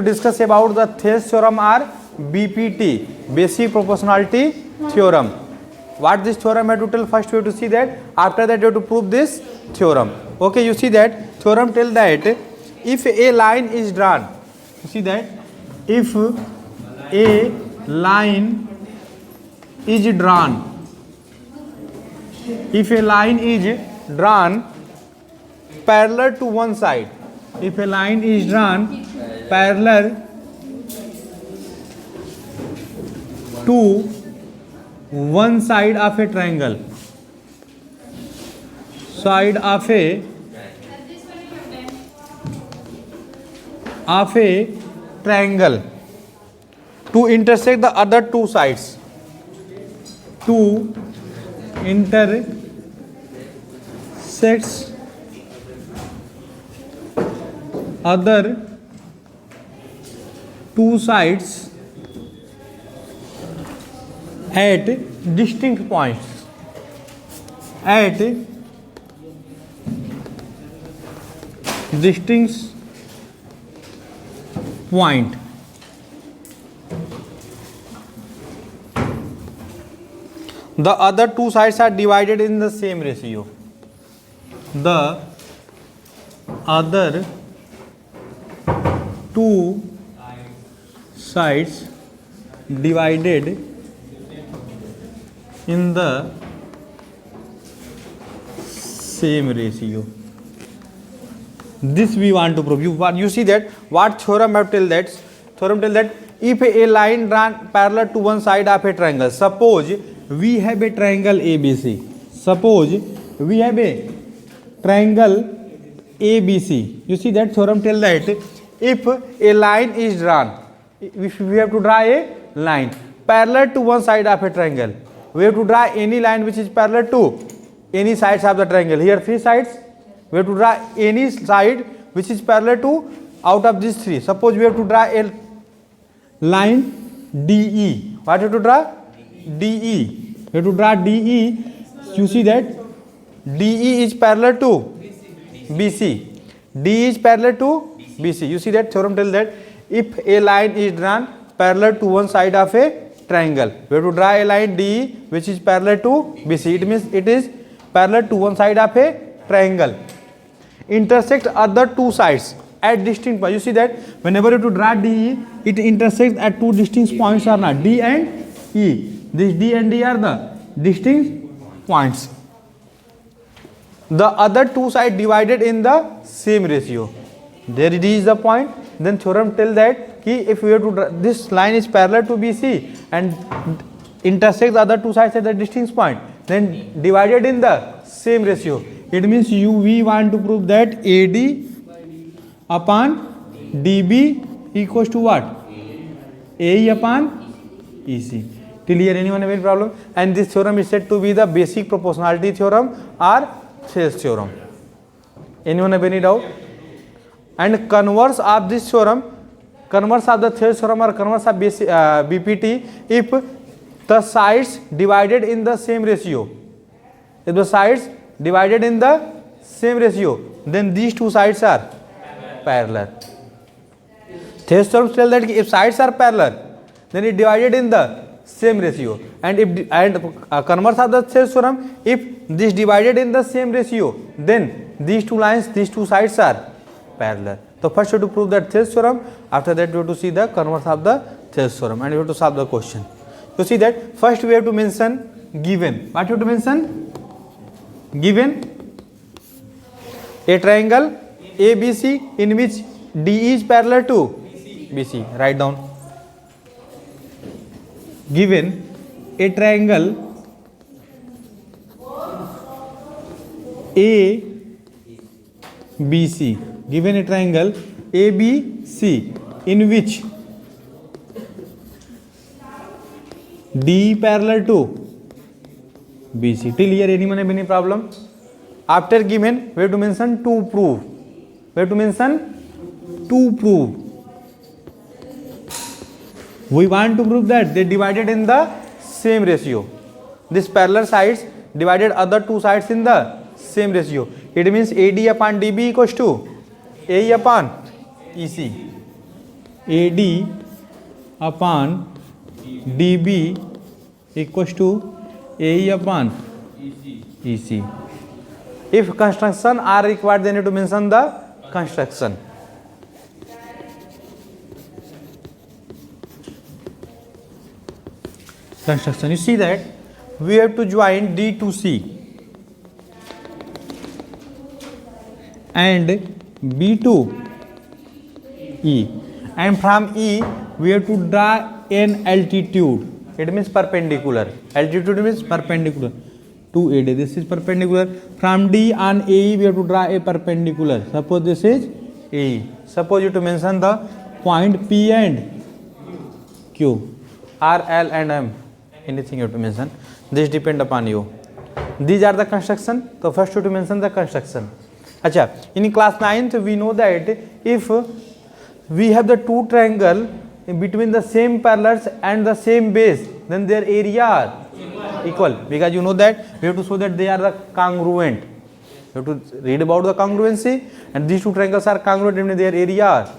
Discuss about the Thales theorem or BPT, basic proportionality theorem. What this theorem have to tell? First we have to see that, after that you have to prove this theorem. Okay, you see that theorem tell that if a line is drawn, you see that if a line is drawn, if a line is drawn parallel to one side, if a line is drawn parallel to one side of a triangle, side of a triangle to intersect the other two sides, to intersects other two sides at distinct points, at distinct point. The other two sides are divided in the same ratio. The other two sides divided in the same ratio. This we want to prove. You see that what theorem have tell that? Theorem tell that if a line drawn parallel to one side of a triangle, suppose we have a triangle ABC. Suppose we have a triangle ABC. You see that theorem tell that if a line is drawn, if we have to draw a line parallel to one side of a triangle, we have to draw any line which is parallel to any sides of the triangle. Here three sides, we have to draw any side which is parallel to out of these three. Suppose we have to draw a line DE. What have to draw? DE. We have to draw DE. You see that DE is parallel to BC. DE is parallel to BC. You see that theorem tells that if a line is drawn parallel to one side of a triangle, we have to draw a line DE which is parallel to BC. It means it is parallel to one side of a triangle. Intersect other two sides at distinct points. You see that whenever you have to draw DE, it intersects at two distinct points or not, D and E. This D and D are the distinct points. The other two sides divided in the same ratio. There it is the point. Then theorem tell that if we have to draw, this line is parallel to BC and intersects the other two sides at the distinct point, then divided in the same ratio. It means we want to prove that AD upon DB equals to what? AE upon EC. Till here anyone have any problem? And this theorem is said to be the basic proportionality theorem or Thales theorem. Anyone have any doubt? And converse of this theorem, converse of the Thales theorem or converse of BPT, if the sides divided in the same ratio, if the sides divided in the same ratio, then these two sides are parallel. Thales theorem tells that if sides are parallel, then it divided in the same ratio. And if converse of the Thales theorem, if this divided in the same ratio, then these two lines, these two sides are parallel. So first you have to prove that Thales theorem. After that you have to see the converse of the Thales theorem, and you have to solve the question. You see that first we have to mention given. What you have to mention? Given a triangle ABC in which DE is parallel to BC. Write down. Given a triangle ABC, given a triangle ABC in which D parallel to BC. Till here anyone have any problem? After given, we have to mention to prove. We have to mention to prove. We want to prove that they divided in the same ratio. This parallel sides divided other two sides in the same ratio. It means AD upon DB equals to AE upon EC. AD upon DB equals to AE upon EC. If construction are required, then you have to mention the construction. Construction. You see that we have to join D to C and B to E, and from E we have to draw an altitude. It means perpendicular. Altitude means perpendicular to AD. This is perpendicular. From D on AE we have to draw a perpendicular. Suppose this is AE. Suppose you to mention the point P and Q, R, L and M. Anything you have to mention. This depend upon you. These are the construction. So first you have to mention the construction. Acha, in class 9th we know that if we have the two triangle in between the same parallels and the same base, then their area are equal, because you know that we have to show that they are the congruent. You have to read about the congruency, and these two triangles are congruent and their area are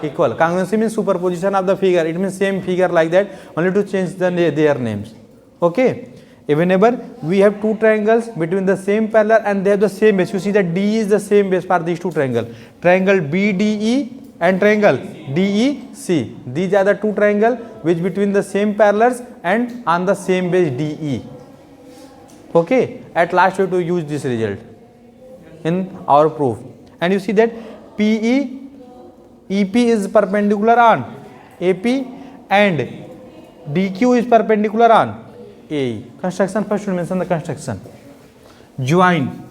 equal. Congruency means superposition of the figure. It means same figure like that, only to change their names. Okay. Whenever we have two triangles between the same parallel and they have the same base, you see that D is the same base for these two triangles. Triangle BDE and triangle DEC. These are the two triangles which between the same parallels and on the same base DE. Okay. At last we have to use this result in our proof. And you see that EP is perpendicular on AP and DQ is perpendicular on AE. Construction, first we mention the construction. Join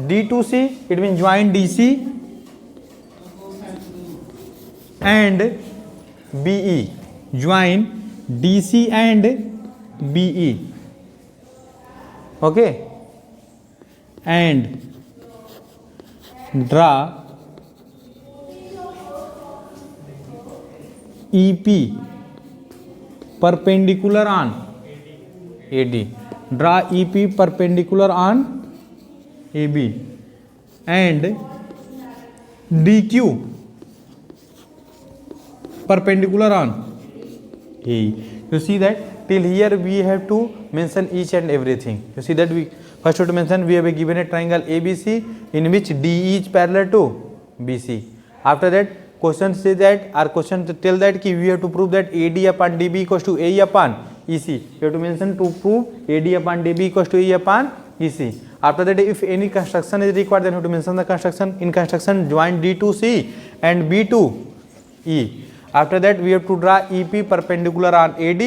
D to C, it means join DC and BE. Join DC and BE. Okay. And draw EP perpendicular on AD. Draw EP perpendicular on AB and DQ perpendicular on AE. You see that till here we have to mention each and everything. You see that we first have to mention we have given a triangle ABC in which DE is parallel to BC. After that, question say that, or question tell that ki we have to prove that AD upon DB equals to AE upon EC. You have to mention to prove AD upon DB equals to AE upon EC. After that, if any construction is required, then you have to mention the construction. In construction, join D to C and B to E. After that, we have to draw EP perpendicular on AD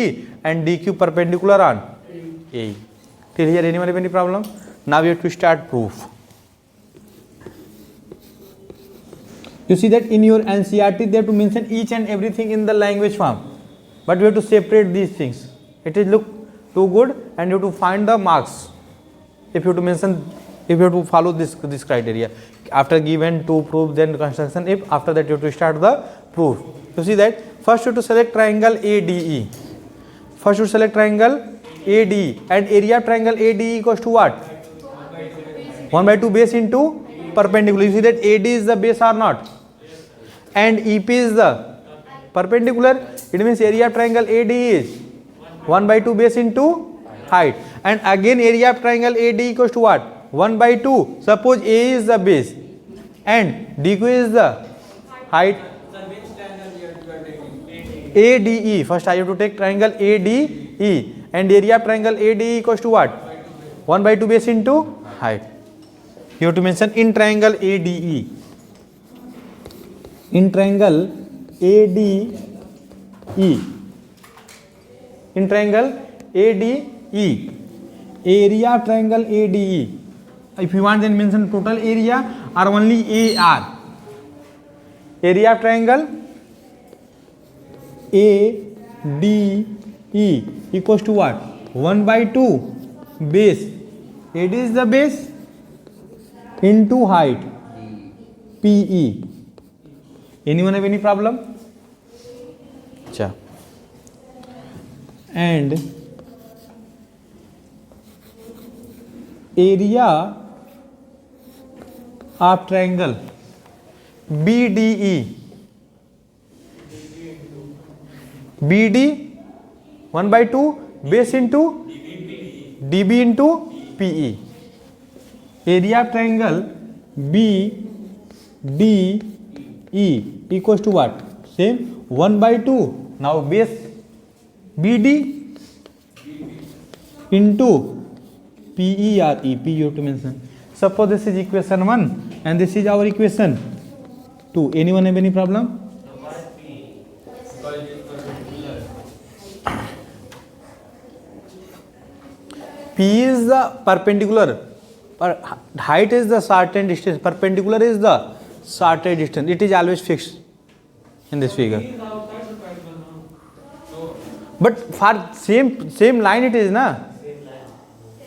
and DQ perpendicular on AE. Till here, anyone have any problem? Now we have to start proof. You see that in your NCERT, they have to mention each and everything in the language form. But we have to separate these things. It is look too good, and you have to find the marks. If you have to mention, if you have to follow this criteria. After given to prove, then construction. If after that you have to start the proof. You see that first you have to select triangle ADE. First you select triangle ADE, and area of triangle ADE equals to what? 1/2 base into perpendicular. You see that AD is the base or not? And EP is the perpendicular. It means area of triangle AD is 1/2 base into height. And again area of triangle AD equals to what? 1/2. Suppose A is the base and DQ is the height. ADE. First I have to take triangle ADE, and area of triangle ADE equals to what? 1/2 base into height. You have to mention in triangle ADE. In triangle ADE. In triangle ADE. Area of triangle ADE. If you want, then mention total area or only AR. Area of triangle ADE equals to what? 1/2 base. AD is the base into height PE. Anyone have any problem? Cha. And area of triangle BDE, BD 1 by 2 base into DB into PE. Area of triangle BDE equals to what? Same 1 by 2. Now base BD into PE or EP you have to mention. Suppose this is equation 1 and this is our equation 2. Anyone have any problem? P is the perpendicular, height is the certain distance, perpendicular is the certain distance. It is always fixed in this figure. But for same line it is na.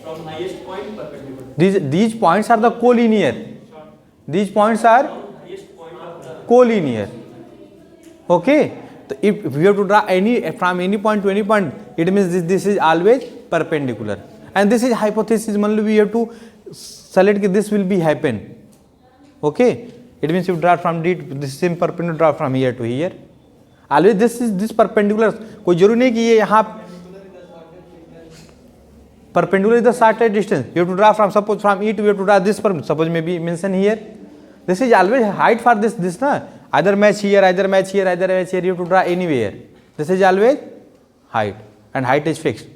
From highest point perpendicular. These points are the collinear. These points are Highest point of the collinear. Okay. So if we have to draw any from any point to any point, it means this is always perpendicular. And this is hypothesis. Only we have to select that this will be happen. Okay. It means you draw from D to this same perpendicular, draw from here to here. Always this perpendicular. कोई जरूरी नहीं कि ये यहाँ perpendicular is the shortest distance. You have to draw from, suppose from E to, you have to draw this perpendicular. Suppose maybe mention here. This is always height for this na. Either match here, either match here, either match here. You have to draw anywhere. This is always height, and height is fixed.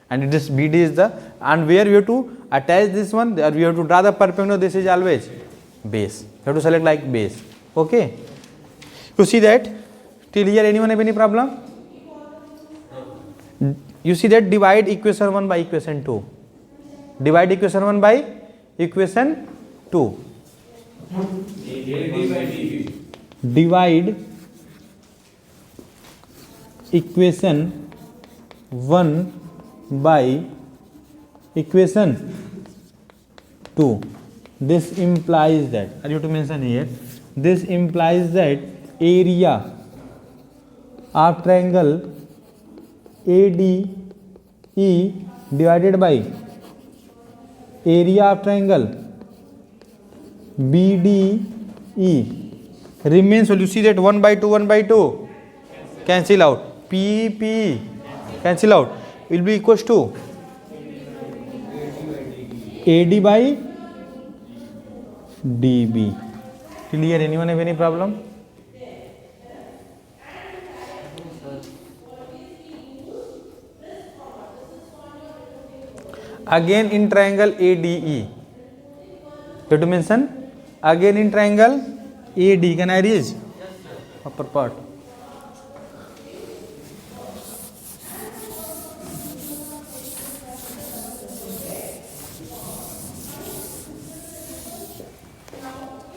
And this BD is the, and where you have to attach this one, or you have to draw the perpendicular. This is always base. You have to select like base. Okay. You see that till here. Anyone have any problem? You see that divide equation 1 by equation 2. Divide equation 1 by equation 2. Divide equation 1 by equation 2. This implies that, I have to mention here, this implies that area of triangle ADE divided by area of triangle BDE remains. So you see that 1 by 2 cancel out, PE cancel out, will be equals to AD by DB. Clear? Anyone have any problem? Again in triangle ADE, you have to mention again in triangle AD. Can I reach upper part?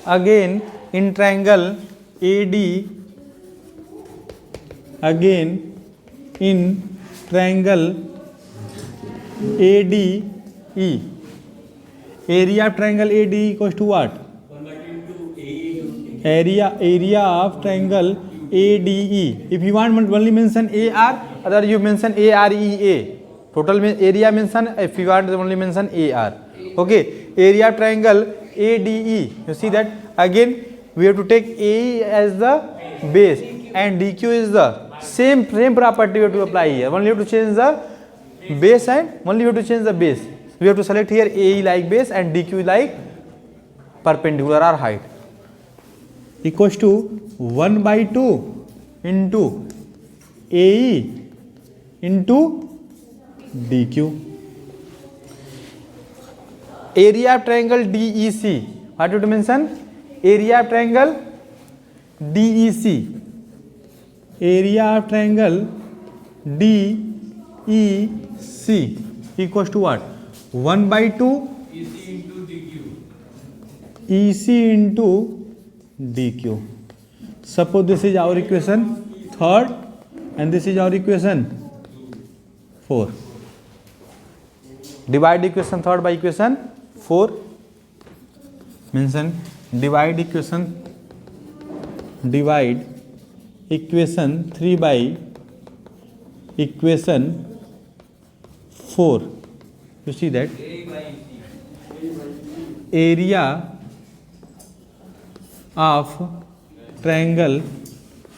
Again in triangle AD, again in triangle ADE, area of triangle ADE equals to what? 1 by 2 into AE. Area of triangle ADE. If you want only mention AR, other you mention AREA. Total area mention, if you want only mention AR. Okay. Area of triangle ADE. You see that again we have to take AE as the base and DQ is the same property we have to apply here. Only you have to change the base and only you have to change the base. We have to select here AE like base and DQ like perpendicular or height. Equals to 1 by 2 into AE into DQ. Area of triangle DEC. What do you mention? Area of triangle DEC. Area of triangle DEC equals to what? 1 by 2 EC into DQ. EC into DQ. Suppose this is our equation 3rd and this is our equation 4. Divide equation 3rd by equation 4. Mention divide equation 3 by equation 4. You see that area of triangle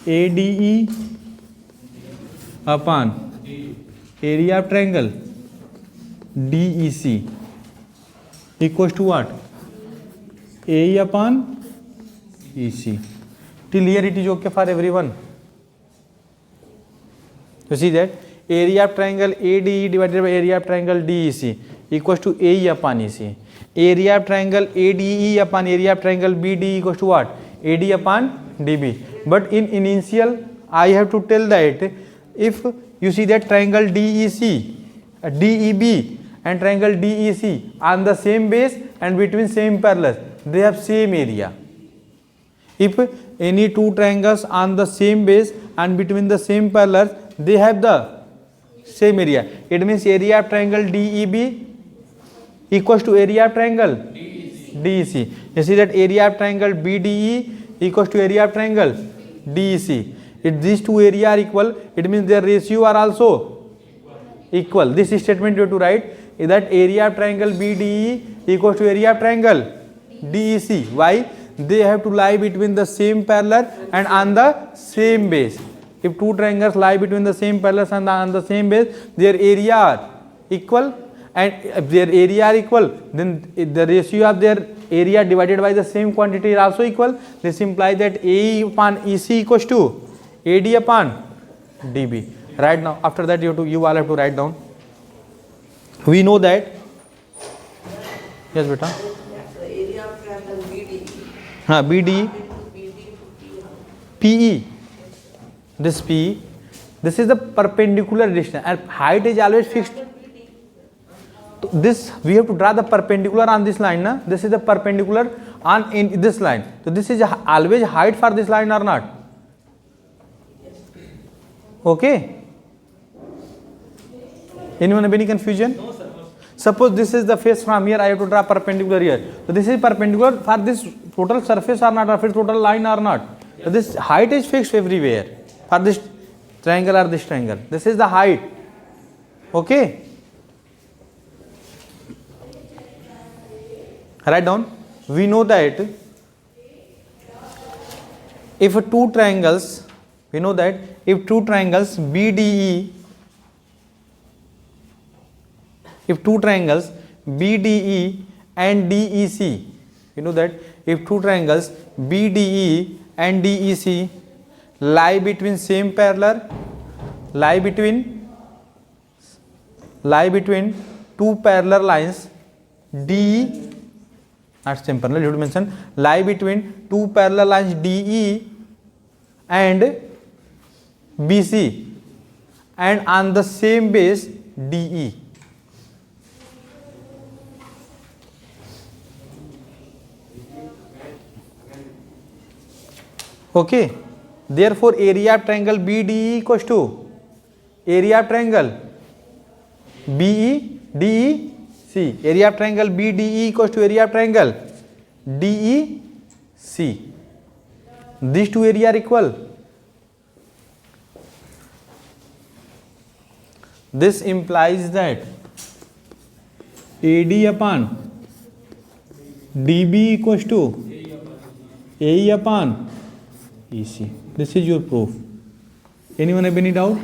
ADE upon area of triangle DEC equals to what? AE upon EC. Till here it is okay for everyone. You see that area of triangle ADE divided by area of triangle DEC equals to AE upon EC. Area of triangle ADE upon area of triangle BDE equals to what? AD upon DB. But in initial I have to tell that if you see that triangle DEC, DEB and triangle DEC on the same base and between same parallels, they have same area. If any two triangles on the same base and between the same parallels, they have the same area. It means area of triangle DEB equals to area of triangle DEC. You see that area of triangle BDE equals to area of triangle DEC. If these two areas are equal, it means their ratio are also equal. This statement you have to write is that area of triangle BDE equals to area of triangle DEC. Why? They have to lie between the same parallel and on the same base. If two triangles lie between the same parallels and on the same base, their area are equal, and if their area are equal, then the ratio of their area divided by the same quantity is also equal. This implies that AE upon EC equals to AD upon DB. Right now, after that you all have to write down. We know that. Yes, beta. The area of triangle BDE. BDE. PE. This PE. This is the perpendicular distance, and height is always fixed. So this we have to draw the perpendicular on this line. Na? This is the perpendicular on in this line. So this is always height for this line or not? Okay. Anyone have any confusion? No, sir. Suppose this is the face from here, I have to draw perpendicular here. So this is perpendicular for this total surface or not, or for total line or not. So this height is fixed everywhere for this triangle or this triangle. This is the height. Okay. Write down. We know that if two triangles, BDE, if two triangles BDE and DEC, you know that if two triangles BDE and DEC lie between same parallel, lie between two parallel lines DE, not same parallel, you have to mention lie between two parallel lines DE and BC and on the same base DE. Okay. Therefore, area of triangle BDE equals to area of triangle DEC. Area of triangle BDE equals to area of triangle DEC. These two areas are equal. This implies that AD upon DB equals to AE upon EC. This is your proof. Anyone have any doubt?